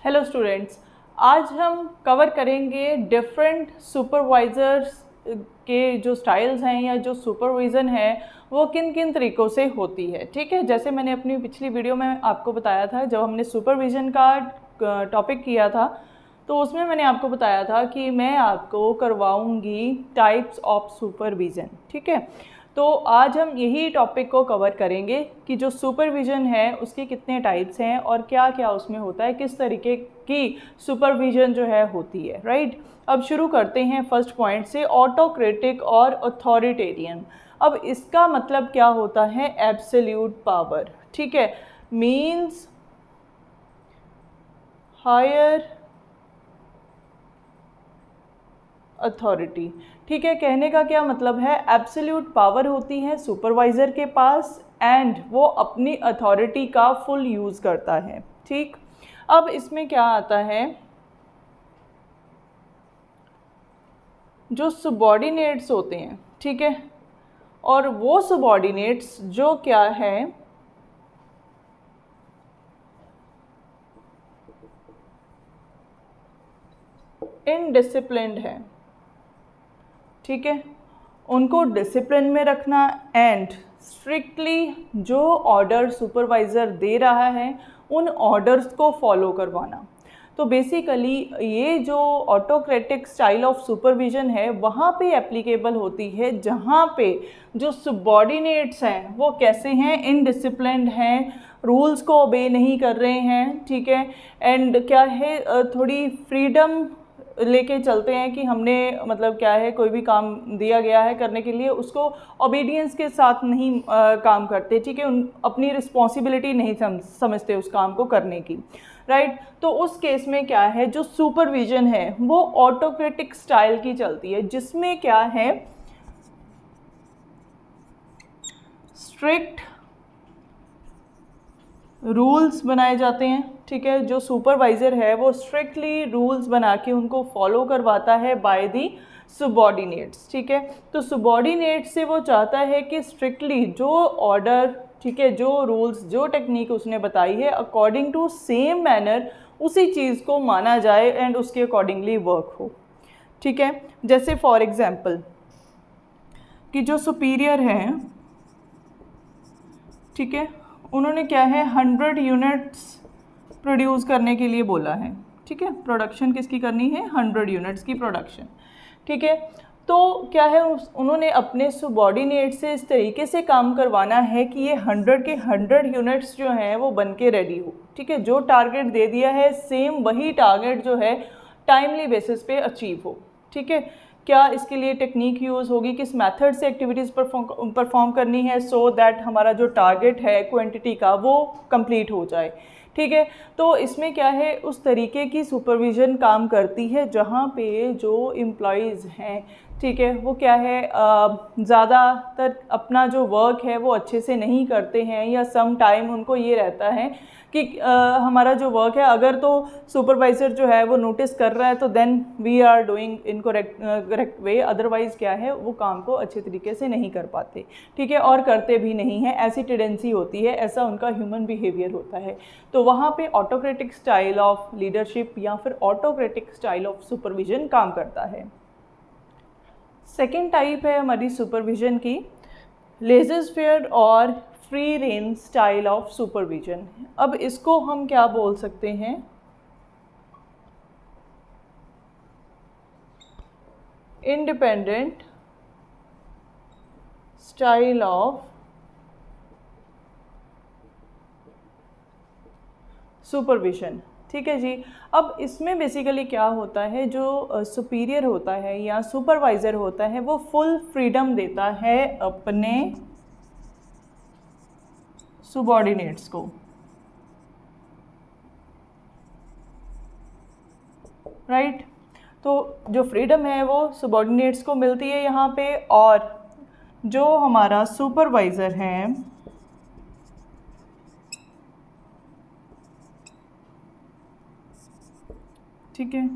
Hello students, आज हम cover करेंगे डिफरेंट सुपरवाइज़र्स के जो स्टाइल्स हैं या जो सुपरविज़न है वो किन किन तरीक़ों से होती है। ठीक है, जैसे मैंने अपनी पिछली वीडियो में आपको बताया था, जब हमने सुपरविज़न का टॉपिक किया था तो उसमें मैंने आपको बताया था कि मैं आपको करवाऊंगी टाइप्स ऑफ सुपरविज़न। ठीक है, तो आज हम यही टॉपिक को कवर करेंगे कि जो सुपरविज़न है उसके कितने टाइप्स हैं और क्या क्या उसमें होता है, किस तरीके की सुपरविज़न जो है होती है। राइट, अब शुरू करते हैं फर्स्ट पॉइंट से, ऑटोक्रेटिक और अथॉरिटेरियन। अब इसका मतलब क्या होता है? Absolute power. ठीक है, मीन्स हायर अथॉरिटी। ठीक है, कहने का क्या मतलब है? एब्सोल्यूट पावर होती है सुपरवाइज़र के पास एंड वो अपनी अथॉरिटी का फुल यूज़ करता है। ठीक, अब इसमें क्या आता है, जो सबॉर्डिनेट्स होते हैं, ठीक है, और वो सबॉर्डिनेट्स जो क्या है, इनडिसिप्लिन्ड है। ठीक है, उनको डिसिप्लिन में रखना एंड स्ट्रिक्टली जो ऑर्डर सुपरवाइज़र दे रहा है उन ऑर्डर्स को फॉलो करवाना। तो बेसिकली ये जो ऑटोक्रेटिक स्टाइल ऑफ सुपरविज़न है वहाँ पे एप्लीकेबल होती है जहाँ पे जो सबॉर्डिनेट्स हैं वो कैसे हैं, इनडिसिप्लिन्ड हैं, रूल्स को ओबे नहीं कर रहे हैं। ठीक है, एंड क्या है, थोड़ी फ्रीडम लेके चलते हैं कि हमने मतलब क्या है, कोई भी काम दिया गया है करने के लिए उसको ओबीडियंस के साथ नहीं काम करते। ठीक है, अपनी रिस्पॉन्सिबिलिटी नहीं समझते उस काम को करने की। राइट, तो उस केस में क्या है, जो सुपरविज़न है वो ऑटोक्रेटिक स्टाइल की चलती है, जिसमें क्या है, स्ट्रिक्ट रूल्स बनाए जाते हैं। ठीक है, जो सुपरवाइज़र है वो स्ट्रिक्टली रूल्स बना के उनको फॉलो करवाता है बाय दी सबॉर्डिनेट्स। ठीक है, तो सबॉर्डिनेट से वो चाहता है कि स्ट्रिक्टली जो ऑर्डर, ठीक है, जो रूल्स, जो टेक्निक उसने बताई है अकॉर्डिंग टू सेम मैनर उसी चीज़ को माना जाए एंड उसके अकॉर्डिंगली वर्क हो। ठीक है, जैसे फॉर एग्जांपल कि जो सुपीरियर हैं, ठीक है, उन्होंने क्या है 100 यूनिट्स प्रोड्यूस करने के लिए बोला है। ठीक है, प्रोडक्शन किसकी करनी है? 100 यूनिट्स की प्रोडक्शन। ठीक है, तो क्या है, उन्होंने अपने सबॉर्डिनेट से इस तरीके से काम करवाना है कि ये 100 के 100 यूनिट्स जो हैं वो बन के रेडी हो। ठीक है, जो टारगेट दे दिया है सेम वही टारगेट जो है टाइमली बेसिस पे अचीव हो। ठीक है, क्या इसके लिए टेक्निक यूज़ होगी, किस मेथड से एक्टिविटीज़ परफॉर्म करनी है सो दैट हमारा जो टारगेट है क्वांटिटी का वो कंप्लीट हो जाए। ठीक है, तो इसमें क्या है, उस तरीके की सुपरविज़न काम करती है जहाँ पे जो एम्प्लॉइज़ हैं, ठीक है, वो क्या है, ज़्यादातर अपना जो वर्क है वो अच्छे से नहीं करते हैं या सम टाइम उनको ये रहता है कि हमारा जो वर्क है अगर तो सुपरवाइज़र जो है वो नोटिस कर रहा है तो then we are doing in correct way, otherwise क्या है वो काम को अच्छे तरीके से नहीं कर पाते। ठीक है, और करते भी नहीं हैं, ऐसी टेंडेंसी होती है, ऐसा उनका ह्यूमन बिहेवियर होता है। तो वहाँ पे ऑटोक्रेटिक स्टाइल ऑफ लीडरशिप या फिर ऑटोक्रेटिक स्टाइल ऑफ सुपरविज़न काम करता है। सेकेंड टाइप है हमारी सुपरविज़न की, लेज़र-फेयर और free rein style of supervision. अब इसको हम क्या बोल सकते हैं, इंडिपेंडेंट स्टाइल ऑफ सुपरविज़न। ठीक है जी, अब इसमें बेसिकली क्या होता है, जो सुपीरियर होता है या सुपरवाइज़र होता है वो फुल फ्रीडम देता है अपने सबॉर्डिनेट्स को। राइट, तो जो फ्रीडम है वो सबॉर्डिनेट्स को मिलती है यहाँ पे, और जो हमारा सुपरवाइज़र है ठीक है,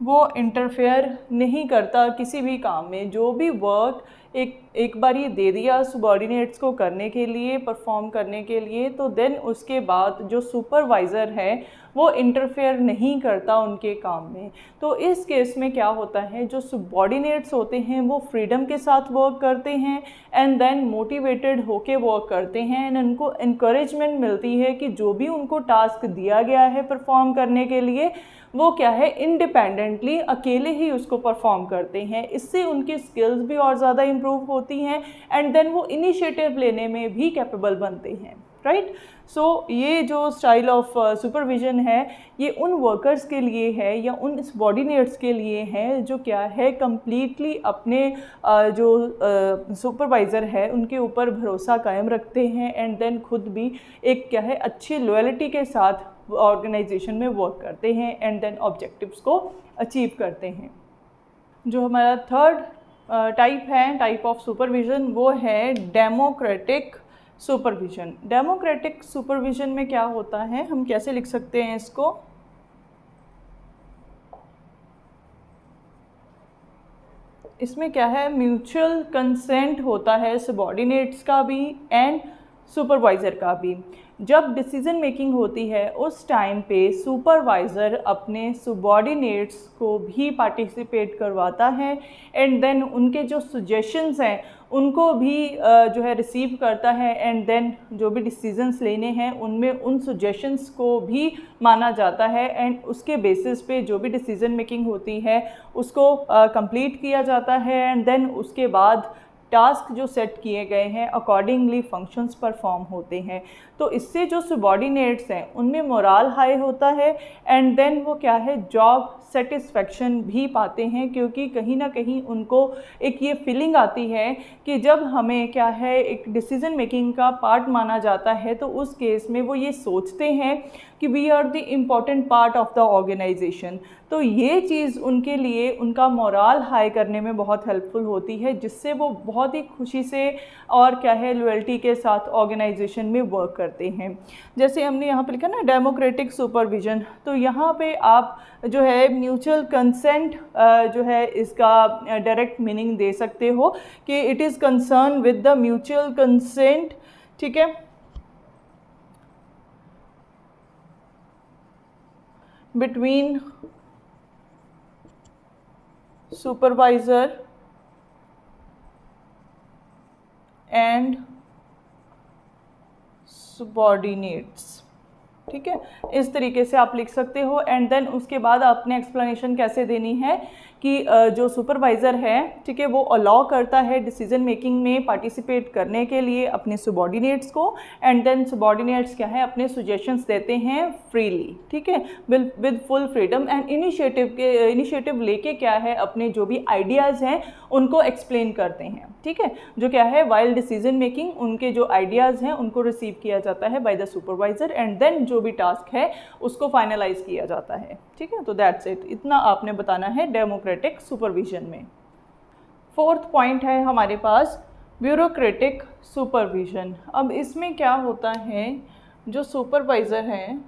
वो इंटरफेयर नहीं करता किसी भी काम में, जो भी वर्क एक बार ये दे दिया सबॉर्डिनेट्स को करने के लिए, परफॉर्म करने के लिए, तो देन उसके बाद जो सुपरवाइज़र है वो इंटरफेयर नहीं करता उनके काम में। तो इस केस में क्या होता है, जो सबॉर्डिनेट्स होते हैं वो फ्रीडम के साथ वर्क करते हैं एंड देन मोटिवेटेड होके वर्क करते हैं एंड उनको इनकरेजमेंट मिलती है कि जो भी उनको टास्क दिया गया है परफॉर्म करने के लिए वो क्या है, इंडिपेंडेंटली अकेले ही उसको परफॉर्म करते हैं। इससे उनकी स्किल्स भी और ज़्यादा इम्प्रूव होती हैं एंड देन वो इनिशिएटिव लेने में भी कैपेबल बनते हैं, राइट। सो ये जो स्टाइल ऑफ सुपरविजन है ये उन वर्कर्स के लिए है या उन सबॉर्डिनेट्स के लिए है जो क्या है, कम्प्लीटली अपने जो सुपरवाइज़र है उनके ऊपर भरोसा कायम रखते हैं एंड देन खुद भी एक क्या है अच्छी लॉयल्टी के साथ ऑर्गेनाइजेशन में वर्क करते हैं एंड देन ऑब्जेक्टिव्स को अचीव करते हैं। जो हमारा थर्ड टाइप है, टाइप ऑफ सुपरविजन, वो है डेमोक्रेटिक सुपरविजन। डेमोक्रेटिक सुपरविजन में क्या होता है, हम कैसे लिख सकते हैं इसको, इसमें क्या है, म्यूचुअल कंसेंट होता है सबॉर्डिनेट्स का भी एंड सुपरवाइज़र का भी। जब डिसीजन मेकिंग होती है उस टाइम पे सुपरवाइज़र अपने सबॉर्डिनेट्स को भी पार्टिसिपेट करवाता है एंड देन उनके जो सजेशंस हैं उनको भी जो है रिसीव करता है एंड देन जो भी डिसीजंस लेने हैं उनमें उन सजेशंस को भी माना जाता है एंड उसके बेसिस पे जो भी डिसीजन मेकिंग होती है उसको कंप्लीट किया जाता है एंड देन उसके बाद टास्क जो सेट किए गए हैं अकॉर्डिंगली फंक्शंस परफॉर्म होते हैं। तो इससे जो सबॉर्डिनेट्स हैं उनमें मोराल हाई होता है एंड देन वो क्या है, जॉब सेटिस्फेक्शन भी पाते हैं, क्योंकि कहीं ना कहीं उनको एक ये फीलिंग आती है कि जब हमें क्या है एक डिसीजन मेकिंग का पार्ट माना जाता है तो उस केस में वो ये सोचते हैं कि we are the important part of the organization. तो ये चीज़ उनके लिए उनका मोराल हाई करने में बहुत हेल्पफुल होती है, जिससे वो बहुत ही खुशी से और क्या है लॉयल्टी के साथ ऑर्गेनाइजेशन में वर्क करते हैं। जैसे हमने यहाँ पे लिखा ना डेमोक्रेटिक सुपरविजन, तो यहाँ पे आप जो है म्यूचुअल कंसेंट जो है इसका डायरेक्ट मीनिंग दे सकते हो कि it is concern with the mutual consent, ठीक है, बिटवीन सुपरवाइज़र एंड सबॉर्डिनेट्स, ठीक है। इस तरीके से आप लिख सकते हो एंड देन उसके बाद आपने एक्सप्लेनेशन कैसे देनी है कि जो सुपरवाइज़र है, ठीक है, वो अलाउ करता है डिसीजन मेकिंग में पार्टिसिपेट करने के लिए अपने सबॉर्डिनेट्स को एंड देन सबॉर्डिनेट्स क्या है अपने सजेशंस देते हैं फ्रीली, ठीक है, with full freedom and initiative लेके क्या है अपने जो भी आइडियाज़ हैं उनको एक्सप्लेन करते हैं, ठीक है। जो क्या है वाइल डिसीजन मेकिंग उनके जो आइडियाज़ हैं उनको रिसीव किया जाता है by the supervisor and then जो भी टास्क है उसको फाइनलाइज किया जाता है, ठीक है। तो दैट्स इट, इतना आपने बताना है डेमोक्रेटिक सुपरविजन में। फोर्थ पॉइंट है हमारे पास ब्यूरोक्रेटिक सुपरविजन। अब इसमें क्या होता है, जो सुपरवाइज़र हैं,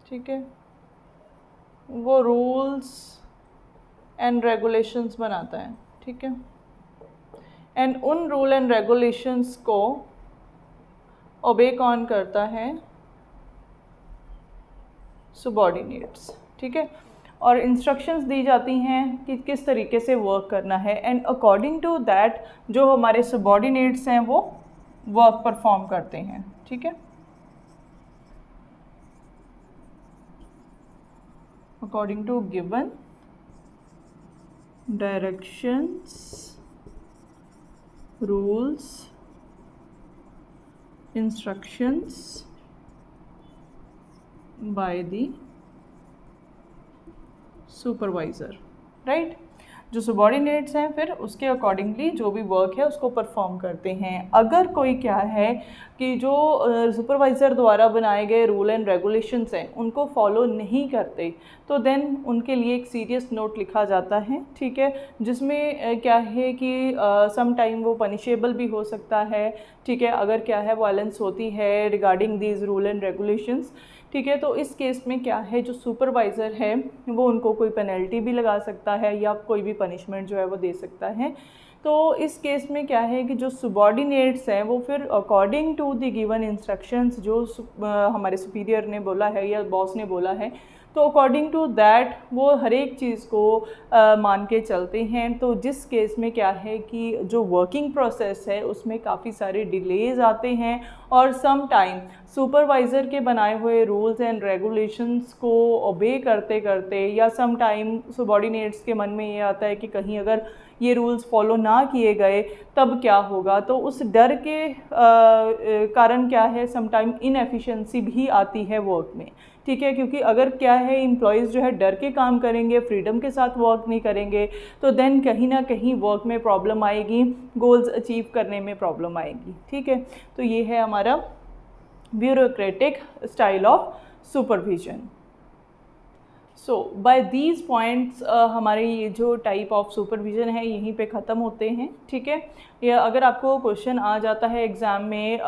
ठीक है, वो रूल्स एंड रेगुलेशंस बनाता है, ठीक है, एंड उन रूल एंड रेगुलेशंस को ओबे कौन करता है, सबॉर्डिनेट्स, ठीक है, और इंस्ट्रक्शंस दी जाती हैं कि किस तरीके से वर्क करना है एंड अकॉर्डिंग टू दैट जो हमारे सबॉर्डिनेट्स हैं वो वर्क परफॉर्म करते हैं, ठीक है, according to given directions, rules, instructions by the supervisor, right। जो सबॉर्डिनेट्स हैं फिर उसके अकॉर्डिंगली जो भी वर्क है उसको परफॉर्म करते हैं। अगर कोई क्या है कि जो सुपरवाइज़र द्वारा बनाए गए रूल एंड रेगुलेशंस हैं उनको फॉलो नहीं करते तो देन उनके लिए एक सीरियस नोट लिखा जाता है, ठीक है, जिसमें क्या है कि सम टाइम वो पनिशेबल भी हो सकता है, ठीक है, अगर क्या है वायलेंस होती है regarding these rule and regulations, ठीक है। तो इस केस में क्या है, जो सुपरवाइज़र है वो उनको कोई पेनल्टी भी लगा सकता है या कोई भी पनिशमेंट जो है वो दे सकता है। तो इस केस में क्या है कि जो सबॉर्डिनेट्स हैं वो फिर according to the given instructions जो हमारे सुपीरियर ने बोला है या बॉस ने बोला है, तो अकॉर्डिंग टू दैट वो हर एक चीज़ को मान के चलते हैं। तो जिस केस में क्या है कि जो वर्किंग प्रोसेस है उसमें काफ़ी सारे डिलेज आते हैं और सम टाइम सुपरवाइज़र के बनाए हुए रूल्स एंड रेगुलेशंस को ओबे करते करते या सम टाइम सबॉर्डिनेट्स के मन में ये आता है कि कहीं अगर ये रूल्स फॉलो ना किए गए तब क्या होगा। तो उस डर के कारण क्या है, सम टाइम इनएफिशिएंसी भी आती है वर्क में, ठीक है। क्योंकि अगर क्या है एम्प्लॉयज़ जो है डर के काम करेंगे, फ्रीडम के साथ वर्क नहीं करेंगे, तो देन कहीं ना कहीं वर्क में प्रॉब्लम आएगी, गोल्स अचीव करने में प्रॉब्लम आएगी, ठीक है। तो ये है हमारा bureaucratic style of supervision. So by these points हमारे ये जो टाइप ऑफ सुपरविज़न है यहीं पे ख़त्म होते हैं, ठीक है। या अगर आपको क्वेश्चन आ जाता है एग्ज़ाम में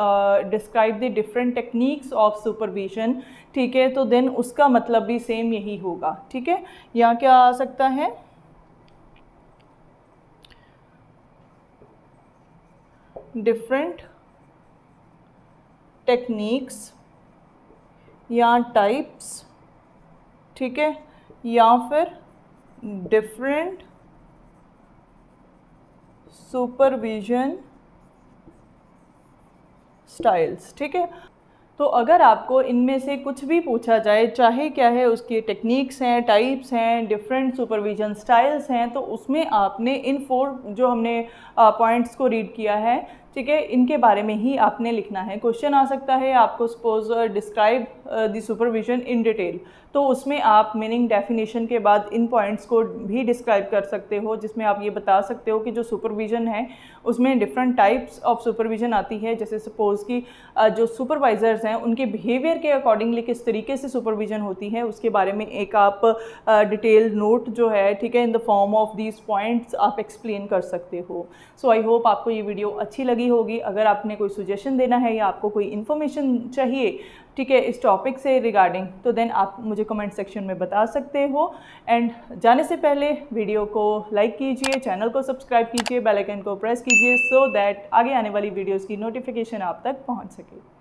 describe the different techniques of supervision, ठीक है, तो देन उसका मतलब भी सेम यही होगा, ठीक है। यहाँ क्या आ सकता है, डिफरेंट टेक्निक्स या टाइप्स, ठीक है, या फिर डिफरेंट सुपरविजन स्टाइल्स, ठीक है। तो अगर आपको इनमें से कुछ भी पूछा जाए, चाहे क्या है उसकी टेक्निक्स हैं, टाइप्स हैं, डिफरेंट सुपरविजन स्टाइल्स हैं, तो उसमें आपने इन 4 जो हमने पॉइंट्स को रीड किया है, ठीक है, इनके बारे में ही आपने लिखना है। क्वेश्चन आ सकता है आपको suppose describe the supervision in detail, तो उसमें आप मीनिंग डेफिनेशन के बाद इन पॉइंट्स को भी डिस्क्राइब कर सकते हो, जिसमें आप ये बता सकते हो कि जो सुपरविजन है उसमें डिफरेंट टाइप्स ऑफ सुपरविजन आती है। जैसे सपोज़ कि जो सुपरवाइजर्स हैं उनके बिहेवियर के अकॉर्डिंगली किस तरीके से सुपरविजन होती है, उसके बारे में एक आप डिटेल नोट जो है, ठीक है, in the form of these points आप एक्सप्लेन कर सकते हो। सो आई होप आपको ये वीडियो अच्छी लगी होगी। अगर आपने कोई सजेशन देना है या आपको कोई इन्फॉर्मेशन चाहिए, ठीक है, इस टॉपिक से रिगार्डिंग, तो देन आप मुझे कमेंट सेक्शन में बता सकते हो। एंड जाने से पहले वीडियो को लाइक कीजिए, चैनल को सब्सक्राइब कीजिए, बेल आइकन को प्रेस कीजिए, सो दैट आगे आने वाली वीडियोस की नोटिफिकेशन आप तक पहुंच सके।